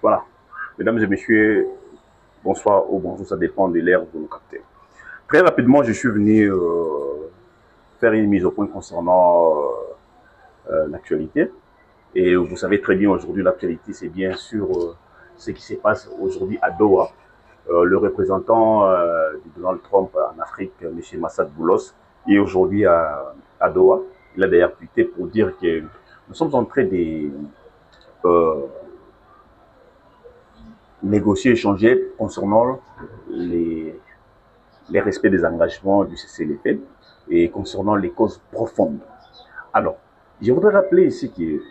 Voilà. Mesdames et messieurs, bonsoir ou bonjour, ça dépend de l'ère où vous nous captez. Très rapidement, je suis venu faire une mise au point concernant l'actualité. Et vous savez très bien aujourd'hui, l'actualité, c'est bien sûr ce qui se passe aujourd'hui à Doha. Le représentant de Donald Trump en Afrique, M. Massad Boulos, est aujourd'hui à Doha. Il a d'ailleurs tweeté pour dire que nous sommes en train de euh, négocier, échanger concernant les respects des engagements du CCLP et concernant les causes profondes. Alors, je voudrais rappeler ici que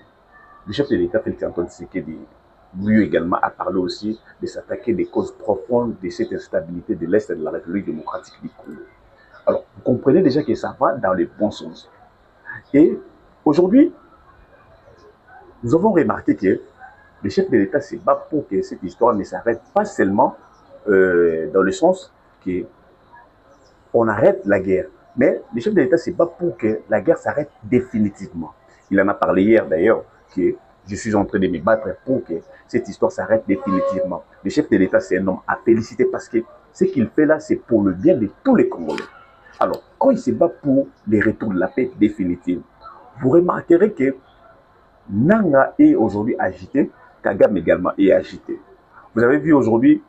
le chef de l'État, Félix Antoine Tshisekedi, lui également a parlé aussi de s'attaquer des causes profondes de cette instabilité de l'Est de la République démocratique du Congo. Alors, vous comprenez déjà que ça va dans le bon sens. Et aujourd'hui, nous avons remarqué que le chef de l'État se bat pour que cette histoire ne s'arrête pas seulement dans le sens que on arrête la guerre. Mais le chef de l'État se bat pour que la guerre s'arrête définitivement. Il en a parlé hier d'ailleurs, que je suis en train de me battre pour que cette histoire s'arrête définitivement. Le chef de l'État, c'est un homme à féliciter parce que ce qu'il fait là, c'est pour le bien de tous les Congolais. Alors, quand il se bat pour le retour de la paix définitive, vous remarquerez que Nanga est aujourd'hui agité, Kagame également est agité. Vous avez vu aujourd'hui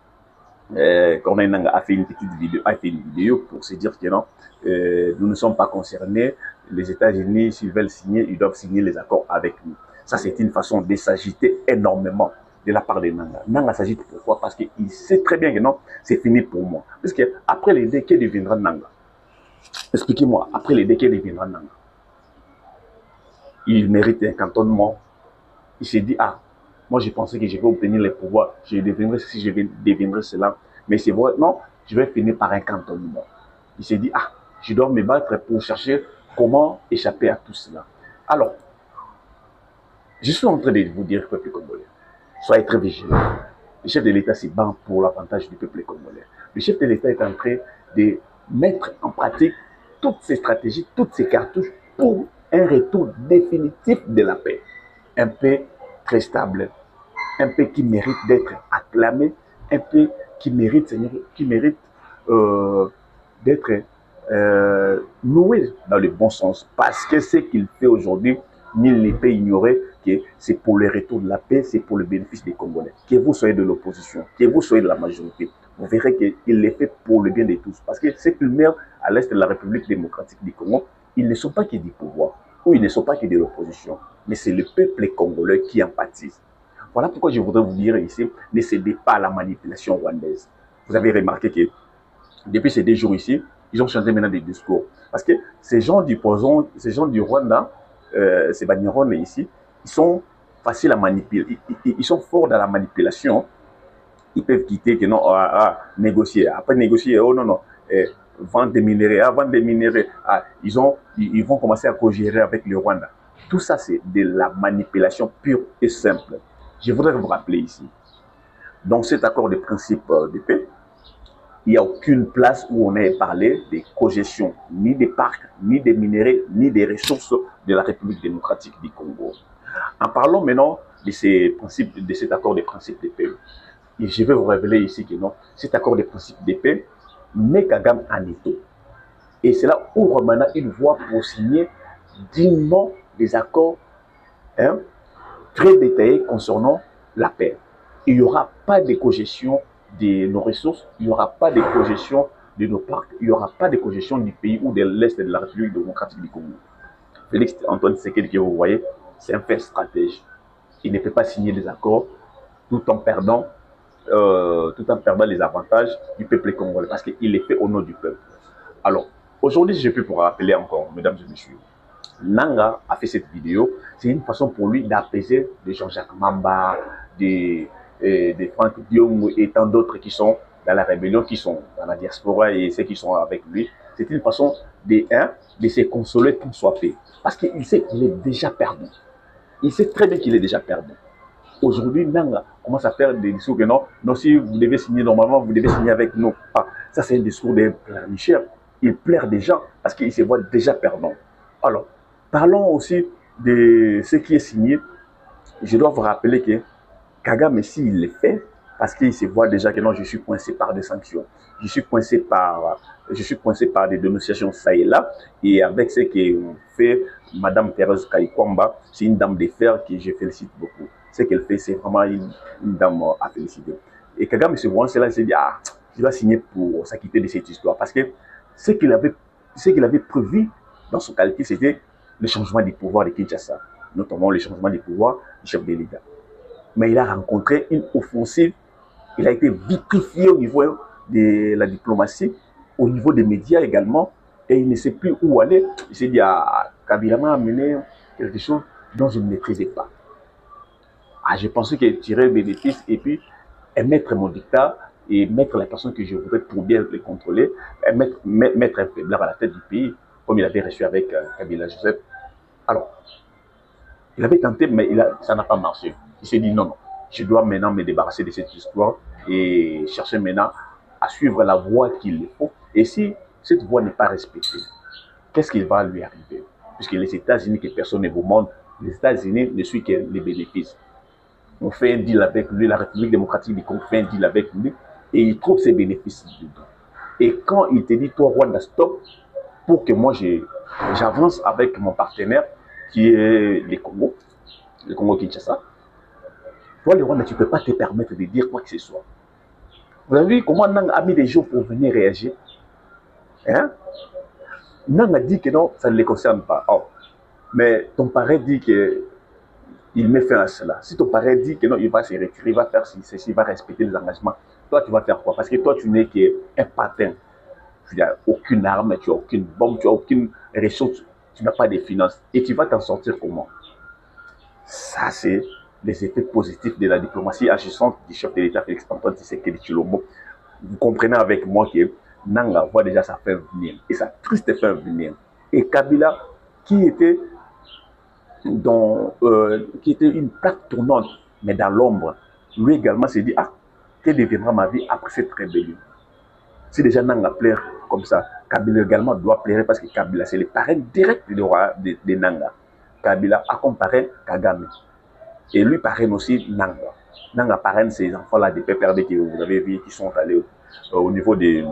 Corneille Nanga a fait une petite vidéo, pour se dire que non, nous ne sommes pas concernés. Les États-Unis, s'ils veulent signer, ils doivent signer les accords avec nous. Ça, c'est une façon de s'agiter énormément de la part de Nanga. Nanga s'agite pourquoi? Parce qu'il sait très bien que non, c'est fini pour moi. Parce que après les deux, qui deviendra Nanga? Expliquez-moi, après les deux, qui deviendra Nanga? Il mérite un cantonnement. Il s'est dit, ah, moi je pensais que je vais obtenir les pouvoirs, je deviendrai ceci, je deviendrai cela. Mais c'est vrai, non, je vais finir par un cantonnement. Il s'est dit, ah, je dois me battre pour chercher comment échapper à tout cela. Alors, je suis en train de vous dire, peuple congolais, soyez très vigilants. Le chef de l'État se bat pour l'avantage du peuple congolais. Le chef de l'État est en train de mettre en pratique toutes ces stratégies, toutes ces cartouches pour un retour définitif de la paix. Un paix très stable, un paix qui mérite d'être acclamé, un paix qui mérite, Seigneur, qui mérite d'être noué dans le bon sens. Parce que ce qu'il fait aujourd'hui, nul ne peut ignorer que c'est pour le retour de la paix, c'est pour le bénéfice des Congolais. Que vous soyez de l'opposition, que vous soyez de la majorité, vous verrez qu'il le fait pour le bien de tous. Parce que ceux qui meurent à l'est de la République démocratique du Congo, ils ne sont pas que du pouvoir, ou ils ne sont pas que de l'opposition, mais c'est le peuple congolais qui en pâtisse. Voilà pourquoi je voudrais vous dire ici, ne cédez pas à la manipulation rwandaise. Vous avez remarqué que depuis ces 2 jours ici, ils ont changé maintenant des discours. Parce que ces gens du poison, ces gens du Rwanda, ces Bagnerons ici, ils sont faciles à manipuler. Ils sont forts dans la manipulation. Ils peuvent quitter, que non, négocier. Après négocier, oh non, non, vendre des minéraux. Vendre des minéraux, ils vont commencer à co-gérer avec le Rwanda. Tout ça, c'est de la manipulation pure et simple. Je voudrais vous rappeler ici, dans cet accord de principe de paix, il n'y a aucune place où on ait parlé des cogestions, ni des parcs, ni des minéraux, ni des ressources de la République démocratique du Congo. En parlant maintenant de ces principes, de cet accord de principe de paix, et je vais vous révéler ici que non, cet accord de principe de paix met Kagame en étau. Et c'est là où Romana il voit pour signer dignement des accords très détaillés concernant la paix. Il n'y aura pas de cogestion de nos ressources, il n'y aura pas de cogestion de nos parcs, il n'y aura pas de cogestion du pays ou de l'Est de la République démocratique du Congo. Félix Antoine Tshisekedi, que vous voyez, c'est un fait stratège. Il ne peut pas signer des accords tout en perdant les avantages du peuple congolais, parce qu'il est fait au nom du peuple. Alors, aujourd'hui, je peux vous rappeler encore, mesdames et messieurs, Nanga a fait cette vidéo, c'est une façon pour lui d'apaiser des Jean-Jacques Mamba, des Franck Diom et tant d'autres qui sont dans la rébellion, qui sont dans la diaspora et ceux qui sont avec lui. C'est une façon de se consoler pour soi paix. Parce qu'il sait qu'il est déjà perdu. Il sait très bien qu'il est déjà perdu. Aujourd'hui, Nanga commence à faire des discours que non, non, si vous devez signer normalement, vous devez signer avec nous. Ah, ça, c'est un discours de pleurnicheur. Il pleure déjà parce qu'il se voit déjà perdant. Alors, parlons aussi de ce qui est signé. Je dois vous rappeler que Kagame, s'il le fait, parce qu'il se voit déjà que non, je suis coincé par des sanctions, je suis coincé par des dénonciations ça et là, et avec ce que fait Madame Thérèse Kayikwamba, c'est une dame de fer que je félicite beaucoup. Ce qu'elle fait, c'est vraiment une dame à féliciter. Et Kagame se voit cela, il s'est dit, ah, je dois signer pour s'acquitter de cette histoire, parce que ce qu'il avait prévu dans son calcul, c'était le changement du pouvoir de Kinshasa, notamment le changement du pouvoir du chef de l'État. Mais il a rencontré une offensive, il a été vitrifié au niveau de la diplomatie, au niveau des médias également, et il ne sait plus où aller. Il s'est dit, ah, Kabila m'a amené quelque chose dont je ne maîtrisais pas. Ah, j'ai pensé qu'il tirait bénéfice et puis mettre mon dictat et mettre la personne que je voudrais pour bien les contrôler, et mettre un faiblard à la tête du pays, comme il avait reçu avec Kabila Joseph. Alors, il avait tenté, mais ça n'a pas marché. Il s'est dit non, non, je dois maintenant me débarrasser de cette histoire et chercher maintenant à suivre la voie qu'il faut. Et si cette voie n'est pas respectée, qu'est-ce qui va lui arriver? Puisque les États-Unis, que personne ne vous montre, les États-Unis ne suivent que les bénéfices. On fait un deal avec lui, la République démocratique du Congo fait un deal avec lui, et il trouve ses bénéfices dedans. Et quand il te dit, toi, Rwanda, stop, pour que moi j'avance avec mon partenaire, qui est le Congo Kinshasa, toi, le Rwanda, tu ne peux pas te permettre de dire quoi que ce soit. Vous avez vu comment Nang a mis des jours pour venir réagir? Hein? Nang a dit que non, ça ne les concerne pas. Oh. Mais ton parrain dit qu'il met fin à cela. Si ton parrain dit que non, il va se retirer, il va faire ceci, il va respecter les engagements, toi, tu vas faire quoi? Parce que toi, tu n'es qu'un patin. Tu n'as aucune arme, tu n'as aucune bombe, tu n'as aucune ressource, tu n'as pas de finances. Et tu vas t'en sortir comment? Ça, c'est les effets positifs de la diplomatie agissante du chef de l'État Félix-Antoine Tshisekedi Tshilombo. Vous comprenez avec moi que Nanga voit déjà sa fin venir, et sa triste fin venir. Et Kabila, qui était une plaque tournante, mais dans l'ombre, lui également s'est dit, ah, quelle deviendra ma vie après cette rébellion? Si déjà Nanga pleure comme ça, Kabila également doit pleurer parce que Kabila, c'est le parrain direct de Nanga. Kabila a comparé Kagame. Et lui parraine aussi Nanga. Nanga parraine ces enfants-là des PPRD que vous avez vu, qui sont allés au niveau de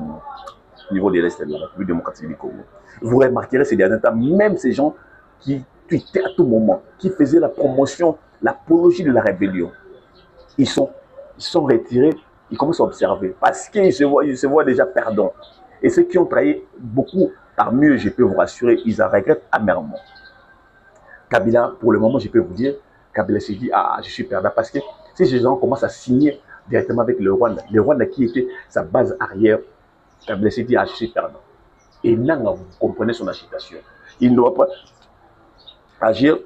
l'Est de la République démocratique du Congo. Vous remarquerez ces derniers temps, même ces gens qui tweetaient à tout moment, qui faisaient la promotion, l'apologie de la rébellion, ils sont retirés, ils commencent à observer parce qu'ils se voient déjà perdants. Et ceux qui ont trahi beaucoup, parmi eux, je peux vous rassurer, ils en regrettent amèrement. Kabila, pour le moment, je peux vous dire, Kabila s'est dit, ah, je suis perdant parce que si ces gens commencent à signer directement avec le Rwanda qui était sa base arrière, Kabila s'est dit, ah, je suis perdant. Et Nanga, vous comprenez son agitation. Il ne doit pas agir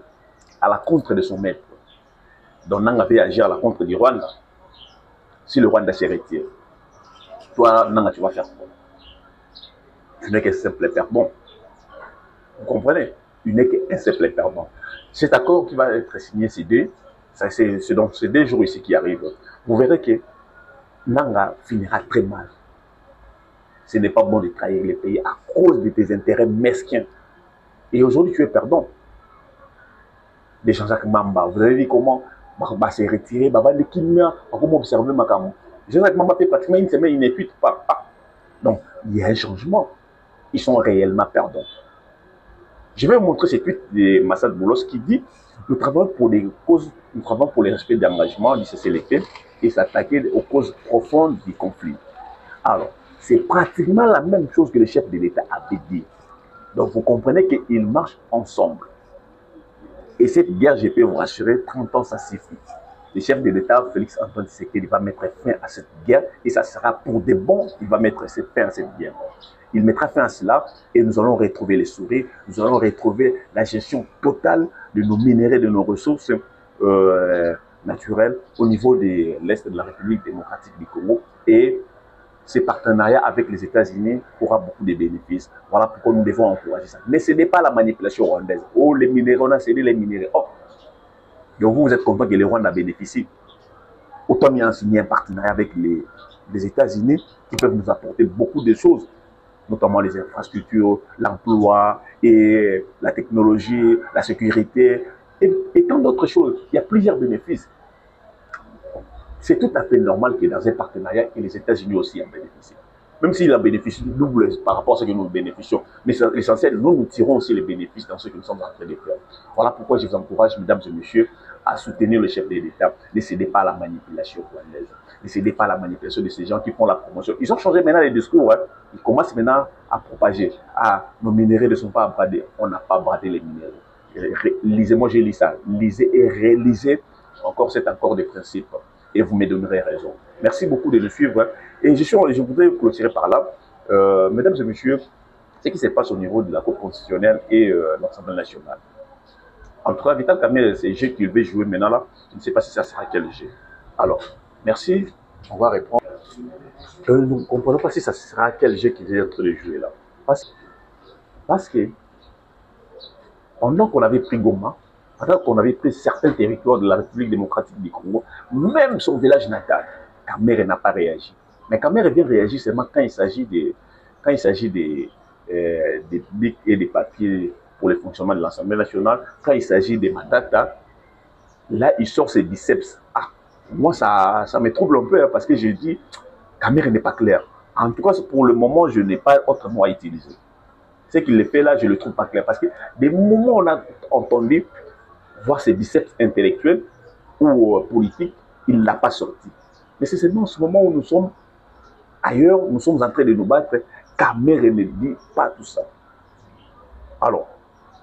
à la contre de son maître. Donc Nanga va agir à la contre du Rwanda. Si le Rwanda se retire, toi, Nanga, tu vas faire quoi? Tu n'es qu'un simple perdant. Vous comprenez? Tu n'es qu'un simple perdant. Cet accord qui va être signé, c'est donc ces 2 jours ici qui arrivent. Vous verrez que Nanga finira très mal. Ce n'est pas bon de trahir les pays à cause de tes intérêts mesquins. Et aujourd'hui, tu es perdant. De Jean-Jacques Mamba, vous avez vu comment Mamba s'est retiré, Baba de Kimia, comment observer Makamo. Jean-Jacques Mamba fait pratiquement une semaine, il ne tweet pas. Donc, il y a un changement. Ils sont réellement perdants. Je vais vous montrer ce tweet de Massad Boulos qui dit nous travaillons pour des causes, nous travaillons pour le respect d'engagement du cessez-le-feu et s'attaquer aux causes profondes du conflit. Alors, c'est pratiquement la même chose que le chef de l'État avait dit. Donc, vous comprenez qu'ils marchent ensemble. Et cette guerre, je peux vous rassurer, 30 ans, ça suffit. Le chef de l'État, Félix Antoine Tshisekedi, va mettre fin à cette guerre et ça sera pour de bon, il va mettre fin à cette guerre. Il mettra fin à cela et nous allons retrouver les sourires, nous allons retrouver la gestion totale de nos minéraux, de nos ressources naturelles au niveau de l'Est de la République démocratique du Congo. Et ces partenariats avec les États-Unis aura beaucoup de bénéfices. Voilà pourquoi nous devons encourager ça. Mais ce n'est pas la manipulation rwandaise. Oh, les minéraux, on a cédé les minéraux. Oh. Donc vous êtes content que les Rwandais bénéficient. Autant mieux signer un partenariat avec les États-Unis qui peuvent nous apporter beaucoup de choses, notamment les infrastructures, l'emploi et la technologie, la sécurité et tant d'autres choses. Il y a plusieurs bénéfices. C'est tout à fait normal que dans un partenariat, et les États-Unis aussi en bénéficient. Même s'ils en bénéficient double par rapport à ce que nous bénéficions. Mais l'essentiel, nous tirons aussi les bénéfices dans ce que nous sommes en train de faire. Voilà pourquoi je vous encourage, mesdames et messieurs, à soutenir le chef de l'État. Ne cédez pas à la manipulation rwandaise. Ne cédez pas à la manipulation de ces gens qui font la promotion. Ils ont changé maintenant les discours. Hein. Ils commencent maintenant à propager. Ah, nos minéraux ne sont pas bradés. On n'a pas bradé les minéraux. Lisez, moi j'ai lu ça. Lisez et rélisez encore cet accord de principe. Et vous me donnerez raison. Merci beaucoup de nous suivre. Et je voudrais clôturer par là. Mesdames et messieurs, ce qui se passe au niveau de la Cour constitutionnelle et l'Assemblée nationale. En tout cas, Vital Kamerhe, c'est le jeu qu'il veut jouer maintenant là. Je ne sais pas si ça sera quel jeu. Alors, merci. On va répondre. Nous ne comprenons pas si ça sera quel jeu qu'il est en train de jouer là. Parce que pendant qu'on avait pris Goma, pendant qu'on avait pris certains territoires de la République démocratique du Congo, même son village natal, Kamerhe n'a pas réagi. Mais Kamerhe vient réagir seulement quand il s'agit des bics et des papiers pour le fonctionnement de l'Assemblée nationale, quand il s'agit des mandats, là, il sort ses biceps. Ah, moi, ça me trouble un peu hein, parce que je dis, Kamerhe n'est pas clair. En tout cas, pour le moment, je n'ai pas autre mot à utiliser. Ce qu'il fait là, je ne le trouve pas clair. Parce que des moments où on a entendu voir ses biceps intellectuels ou politiques, il ne l'a pas sorti. Mais c'est seulement en ce moment où nous sommes ailleurs, nous sommes en train de nous battre. Kamerhe ne dit pas tout ça. Alors,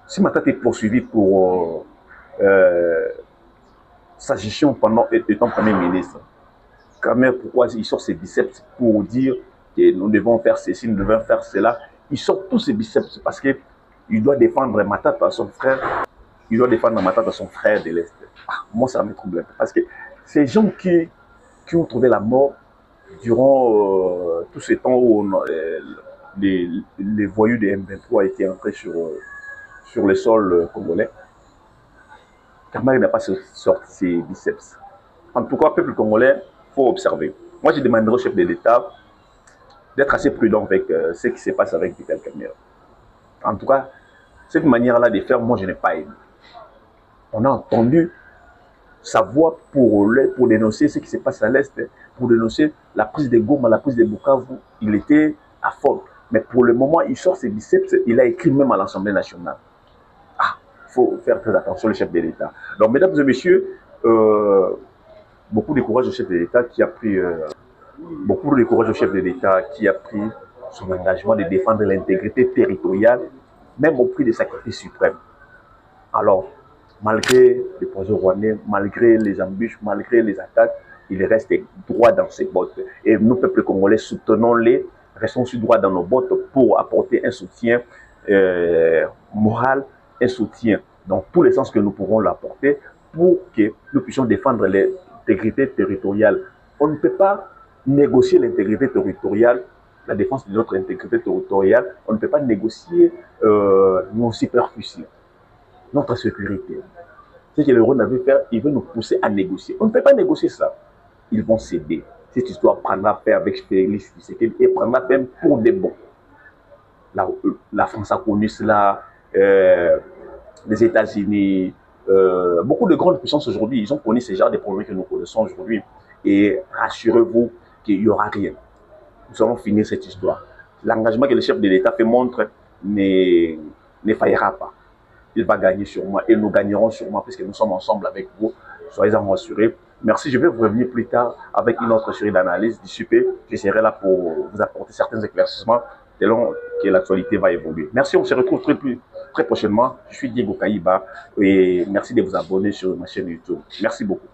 si Matata est poursuivi pour sa gestion pendant étant Premier ministre, Kamerhe, pourquoi il sort ses biceps pour dire que nous devons faire ceci, nous devons faire cela? Il sort tous ses biceps parce qu'il doit défendre Matata, son frère. Il doit défendre Matata, son frère de l'Est. Ah, moi, ça me trouble. Parce que ces gens qui ont trouvé la mort durant tout ce temps où les voyous de M23 étaient entrés sur le sol congolais, Kamerhe n'a pas sorti ses biceps. En tout cas, peuple congolais, il faut observer. Moi, je demanderai au chef de l'État d'être assez prudent avec ce qui se passe avec Vital Kamerhe. En tout cas, cette manière-là de faire, moi, je n'ai pas aimé. On a entendu sa voix pour dénoncer ce qui se passe à l'Est, pour dénoncer la prise de Goma, la prise de Bukavu. Il était à fond. Mais pour le moment, il sort ses biceps, il a écrit même à l'Assemblée nationale. Ah, il faut faire très attention, le chef de l'État. Donc, mesdames et messieurs, beaucoup de courage au chef de l'État qui a pris son engagement de défendre l'intégrité territoriale, même au prix des sacrifices suprêmes. Alors, malgré les projets rwandais, malgré les embûches, malgré les attaques, il reste droit dans ses bottes. Et nous, peuple congolais, soutenons-les, restons aussi droits dans nos bottes pour apporter un soutien moral, un soutien dans tous les sens que nous pourrons l'apporter pour que nous puissions défendre l'intégrité territoriale. On ne peut pas négocier l'intégrité territoriale, la défense de notre intégrité territoriale, on ne peut pas négocier nos superficies, notre sécurité. C'est ce que le Rwanda veut faire, il veut nous pousser à négocier. On ne peut pas négocier ça. Ils vont céder. Cette histoire prendra fin avec Félix Tshisekedi et prendra fin pour des bons. La France a connu cela, les États-Unis, beaucoup de grandes puissances aujourd'hui, ils ont connu ce genre de problèmes que nous connaissons aujourd'hui. Et rassurez-vous qu'il n'y aura rien. Nous allons finir cette histoire. L'engagement que le chef de l'État fait montre ne faillira pas. Il va gagner sûrement et nous gagnerons sûrement puisque nous sommes ensemble avec vous. Soyez-en rassurés. Merci, je vais vous revenir plus tard avec une autre série d'analyses. D'ici peu, je serai là pour vous apporter certains éclaircissements selon que l'actualité va évoluer. Merci, on se retrouve très prochainement. Je suis Diego Kayiba et merci de vous abonner sur ma chaîne YouTube. Merci beaucoup.